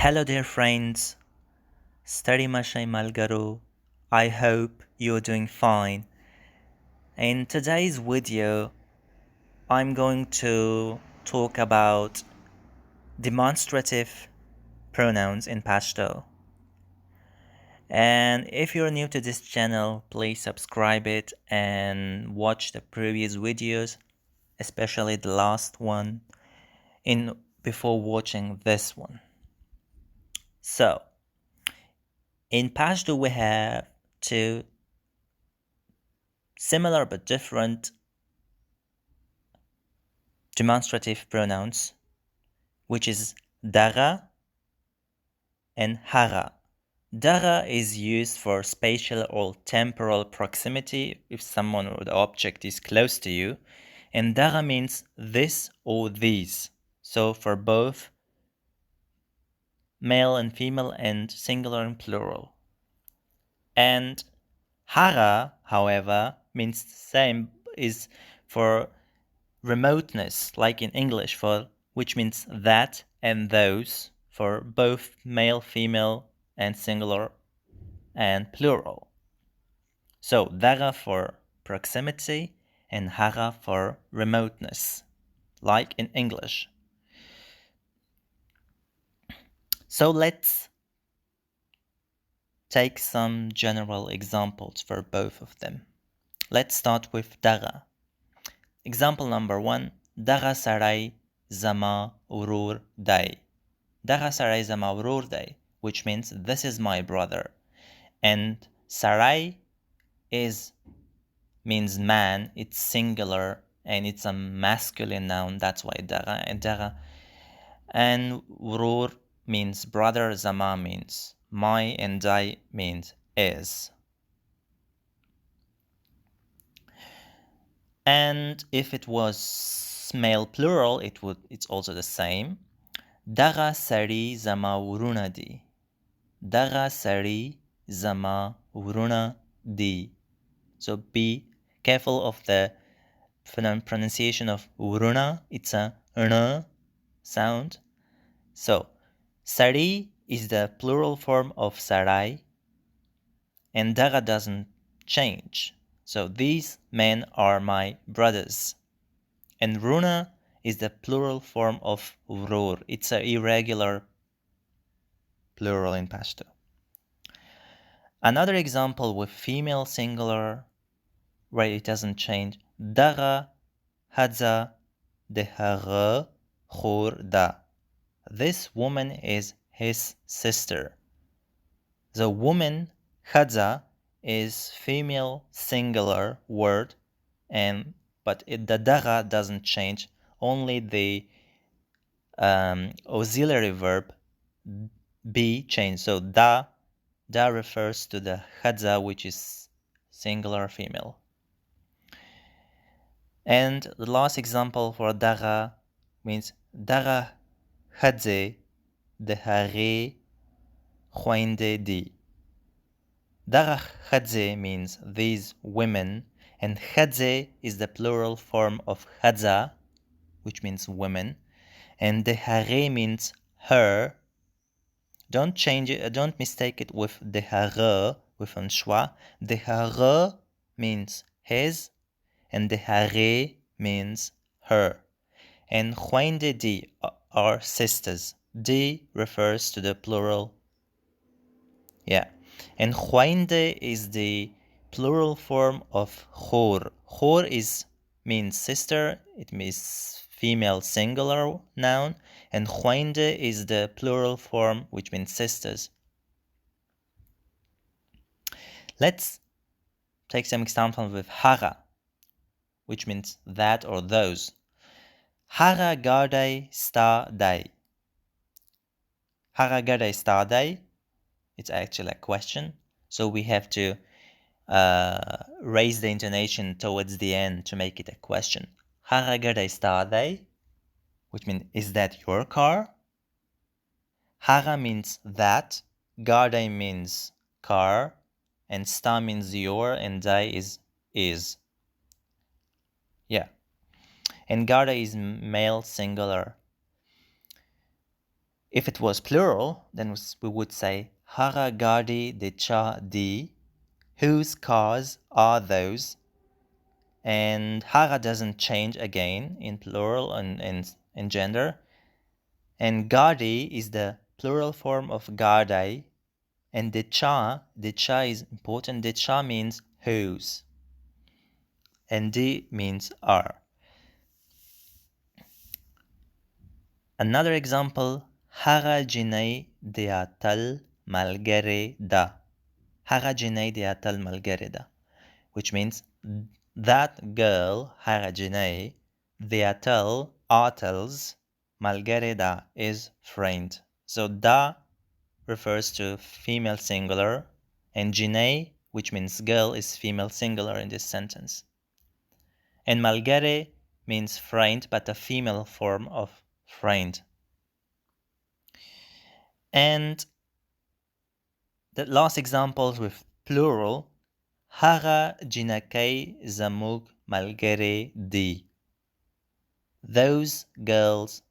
Hello, dear friends. Study Mashay Malgaro. I hope you're doing fine. In today's video, I'm going to talk about demonstrative pronouns in Pashto. And if you're new to this channel, please subscribe it and watch the previous videos, especially the last one, before watching this one. So, in Pashto we have two similar but different demonstrative pronouns, which is dara and hara. Dara is used for spatial or temporal proximity if someone or the object is close to you, and dara means this or these. So for both male and female and singular and plural. And hara, however, means the same, is for remoteness, like in English, for which means that and those for both male, female, and singular and plural. So dara for proximity and hara for remoteness, like in English. So let's take some general examples for both of them. Let's start with dara. Example number 1, dara sarai zama urur day. Dara sarai zama urur day, which means this is my brother. And sarai means man, it's singular and it's a masculine noun, that's why dara. And urur means brother, zama means my, and dai means is. And if it was male plural, it's also the same. Dara sari zama uruna di. Dara sari zama uruna di. So be careful of the pronunciation of uruna. It's a n sound. So sari is the plural form of sarai, and dara doesn't change. So these men are my brothers. And runa is the plural form of urur. It's an irregular plural in Pashto. Another example with female singular where it doesn't change. Dara hadza dehara khurda. This woman is his sister. The woman hadza is female singular word, but the dara doesn't change. Only the auxiliary verb be changed. So da refers to the hadza, which is singular female. And the last example for dara means dara hadze dehare khwinde di. Dara hadze means these women, and hadze is the plural form of hadza, which means women, and dehare means her. Don't change it, don't mistake it with dehare, with un schwa. Dehare means his, and dehare means her. And khwinde di are sisters. Di refers to the plural. Yeah. And khwinde is the plural form of khor. Khor means sister. It means female singular noun. And khwinde is the plural form, which means sisters. Let's take some examples with hara, which means that or those. Hara gardai sta dai. Hara gardai sta dai. It's actually a question. So we have to raise the intonation towards the end to make it a question. Hara gardai sta dai, which means is that your car? Hara means that, gardai means car, and sta means your, and dai is. Yeah. And garda is male singular. If it was plural, then we would say hara gadi de cha di, whose cars are those, and hara doesn't change again in plural and in gender, and gadi is the plural form of gadai, and de cha is important. De cha means whose, and di means are. Another example, hara jinai deatal malgere da. Hara jinai deatal malgere da, which means that girl, hara jinai, deatal, artels, malgere da, is friend. So da refers to female singular, and jinai, which means girl, is female singular in this sentence. And malgere means friend, but a female form of friend. And the last examples with plural, hara jinakei zamug malgere di. Those girls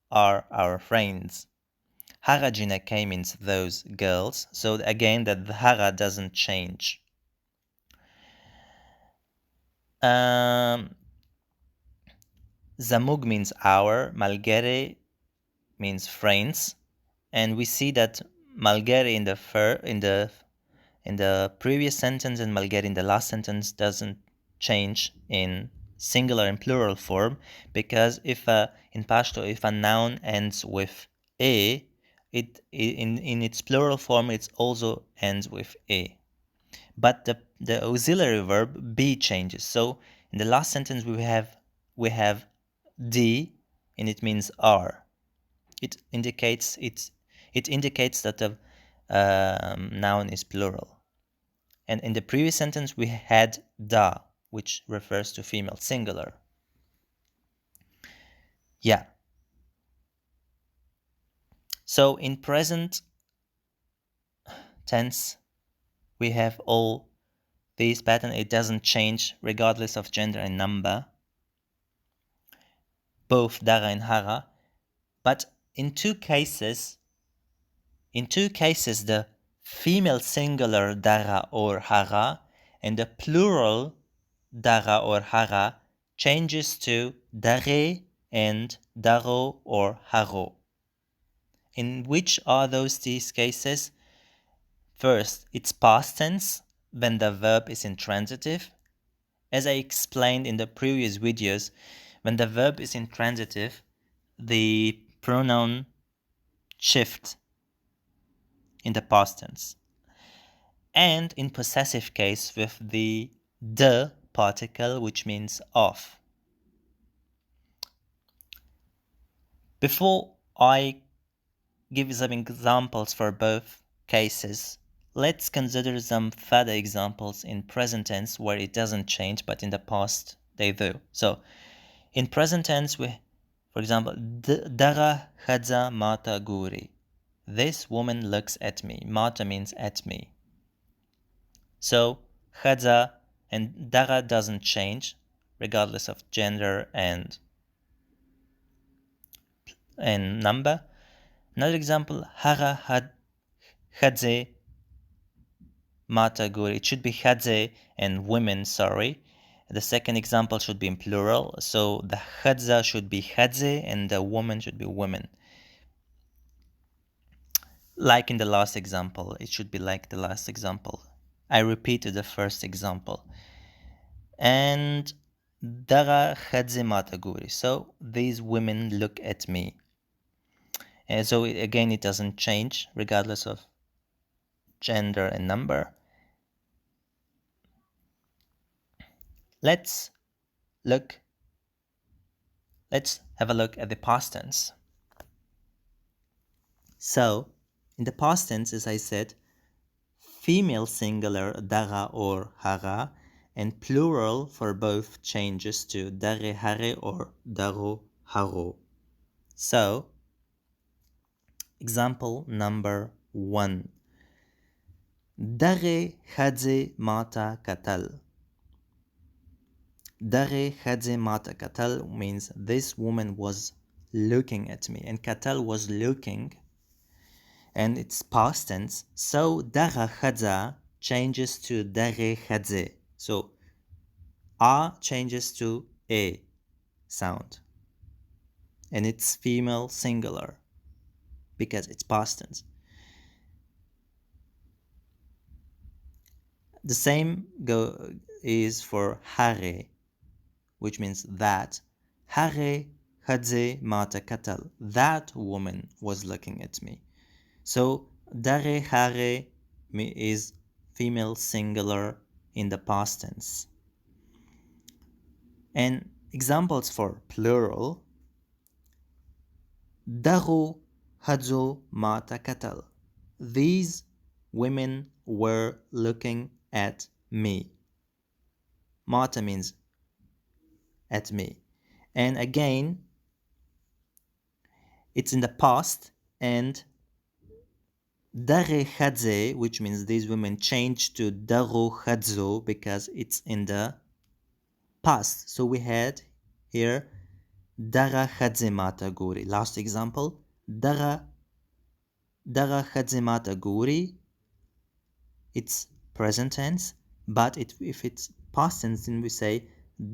are our friends. Hara jinakei means those girls. So again, the hara doesn't change. Zamug means our, malgere means friends, and we see that malgere in the previous sentence and malgere in the last sentence doesn't change in singular and plural form, because in Pashto, if a noun ends with a, in its plural form it also ends with a. But the auxiliary verb be changes. So in the last sentence we have d, and it means are. It indicates that the noun is plural. And in the previous sentence we had da, which refers to female singular. Yeah. So in present tense we have all these patterns. It doesn't change regardless of gender and number, both dara and hara. But in two cases the female singular dara or hara and the plural dara or hara changes to dare and daro or haro. In which are these cases? First, it's past tense when the verb is intransitive. As I explained in the previous videos, when the verb is intransitive, the pronoun shifts in the past tense. And in possessive case with the de particle, which means of. Before I give you some examples for both cases, let's consider some further examples in present tense where it doesn't change, but in the past they do. So in present tense, for example, dara khadza mata guri. This woman looks at me. Mata means at me. So khadza and dara doesn't change regardless of gender and number. Another example, hara khadze mata guri. It should be khadze and women, sorry. The second example should be in plural. So the khadza should be khadze and the woman should be women. Like in the last example, it should be like the last example. I repeated the first example. And dara khadze mata guri. So these women look at me. And so again, it doesn't change regardless of gender and number. Let's have a look at the past tense. So, in the past tense, as I said, female singular dara or hara, and plural for both changes to dare hare or daro haro. So, example number 1. Dare khadze mata katal. Dare khadze mata katal means this woman was looking at me, and katal was looking, and it's past tense. So dara khadza changes to dare khadze. So a changes to a sound, and it's female singular because it's past tense. The same is for hare, which means that. Hare khadze mata katal. That woman was looking at me. So dare hare is female singular in the past tense. And examples for plural: daru hadzo mata katal. These women were looking at me. Mata means at me. And again, it's in the past, and dare khadze, which means these women changed to daru khadzo because it's in the past. So we had here dara khadze mata guri. Last example, dara khadze mata guri. It's present tense, but if it's past tense, then we say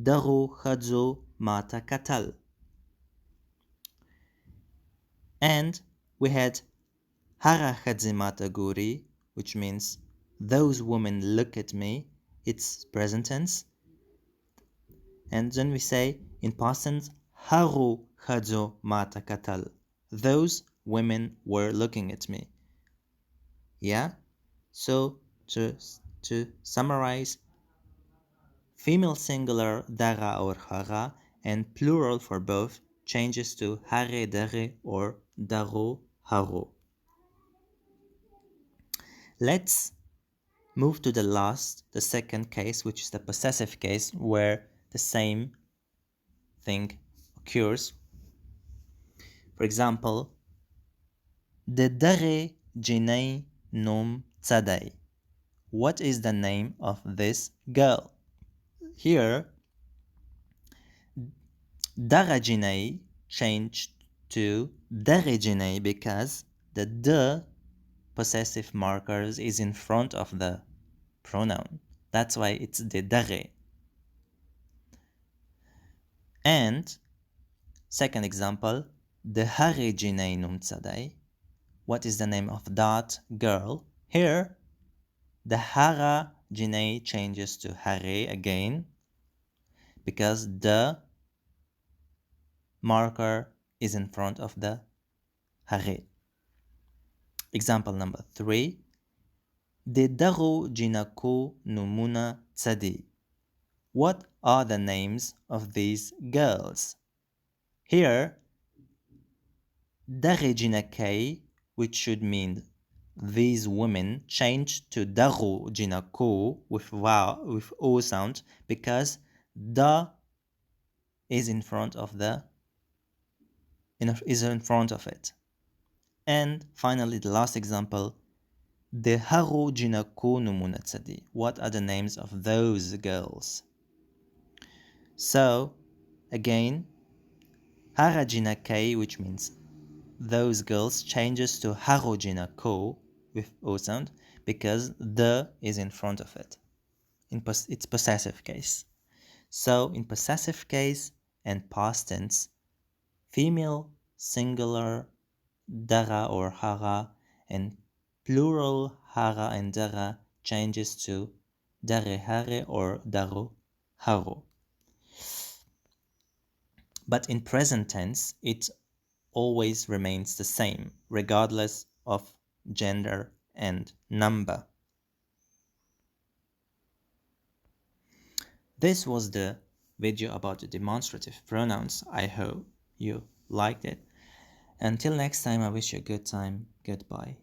daru khadzo mata katal. And we had hara khadze mata guri, which means those women look at me. It's present tense. And then we say in past tense, haru khadzo mata katal. Those women were looking at me. Yeah? So to summarize, female singular dara or hara and plural for both changes to hare dare or daru haru. Let's move to the second case, which is the possessive case, where the same thing occurs. For example, de dare jinei nom tzadai. What is the name of this girl? Here, darajinei changed to darejinei because the de possessive markers is in front of the pronoun. That's why it's de dare. And second example, de harejinei num tzadai. What is the name of that girl? Here, the hara jinei changes to hare again because the marker is in front of the hare. Example number 3. De daru jinaku numuna tzadi. What are the names of these girls? Here, dare jinakei, which should mean these women, changed to daru jinaku with o sound because da is in front of it. And finally, the last example, de haru jinaku numuna tzadi. What are the names of those girls? So again, hara jinakai, which means those girls, changes to haru jinaku with o sound because the is in front of it. It's possessive case. So in possessive case and past tense, female singular dara or hara and plural hara and dara changes to dare hare or daru haru. But in present tense, it always remains the same, regardless of gender and number. This was the video about the demonstrative pronouns. I hope you liked it. Until next time, I wish you a good time. Goodbye.